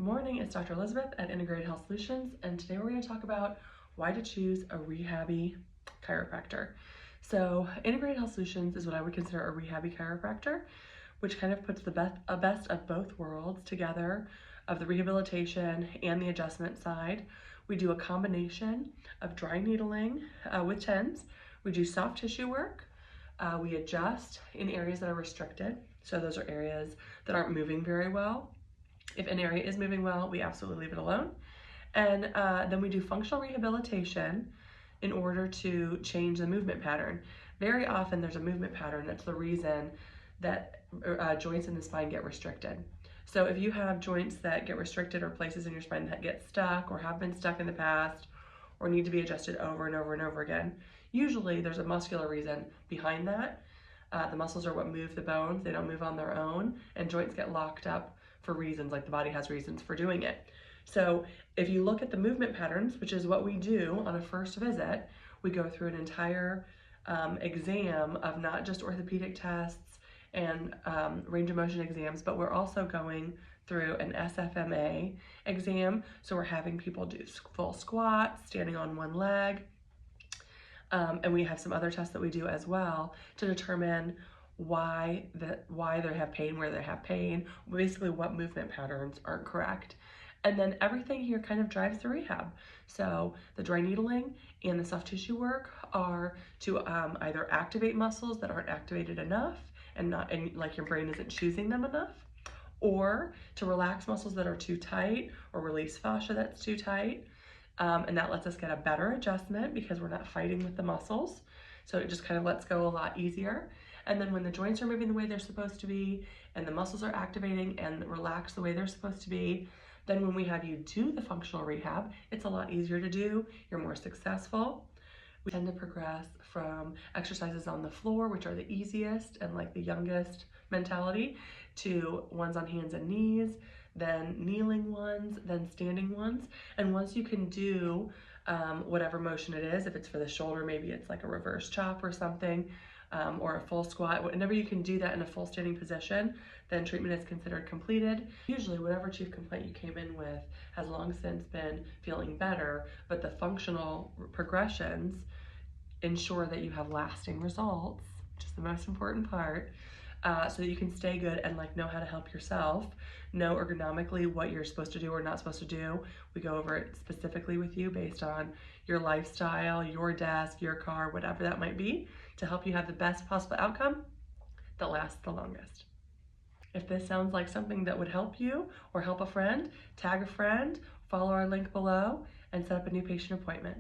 Good morning, it's Dr. Elizabeth at Integrated Health Solutions, and today we're going to talk about why to choose a rehabby chiropractor. So Integrated Health Solutions is what I would consider a rehabby chiropractor, which kind of puts the best of both worlds together of the rehabilitation and the adjustment side. We do a combination of dry needling with TENS. We do soft tissue work. We adjust in areas that are restricted. So those are areas that aren't moving very well. If an area is moving well, we absolutely leave it alone. And then we do functional rehabilitation in order to change the movement pattern. Very often there's a movement pattern that's the reason that joints in the spine get restricted. So if you have joints that get restricted or places in your spine that get stuck or have been stuck in the past or need to be adjusted over and over and over again, usually there's a muscular reason behind that. The muscles are what move the bones. They don't move on their own, and joints get locked up for reasons, like the body has reasons for doing it. So if you look at the movement patterns, which is what we do on a first visit, we go through an entire exam of not just orthopedic tests and range of motion exams, but we're also going through an SFMA exam. So we're having people do full squats, standing on one leg, and we have some other tests that we do as well to determine why they have pain, where they have pain, basically what movement patterns aren't correct. And then everything here kind of drives the rehab. So the dry needling and the soft tissue work are to either activate muscles that aren't activated enough and like your brain isn't choosing them enough, or to relax muscles that are too tight or release fascia that's too tight. And that lets us get a better adjustment because we're not fighting with the muscles. So it just kind of lets go a lot easier. And then when the joints are moving the way they're supposed to be and the muscles are activating and relaxed the way they're supposed to be, then when we have you do the functional rehab, it's a lot easier to do. You're more successful. We tend to progress from exercises on the floor, which are the easiest and like the youngest mentality, to ones on hands and knees, then kneeling ones, then standing ones. And once you can do whatever motion it is, if it's for the shoulder, maybe it's like a reverse chop or something, or a full squat, whenever you can do that in a full standing position, then treatment is considered completed. Usually whatever chief complaint you came in with has long since been feeling better, but the functional progressions ensure that you have lasting results, which is the most important part, so that you can stay good and know how to help yourself, know ergonomically what you're supposed to do or not supposed to do. We go over it specifically with you based on your lifestyle, your desk, your car, whatever that might be, to help you have the best possible outcome that lasts the longest. If this sounds like something that would help you or help a friend, tag a friend, follow our link below, and set up a new patient appointment.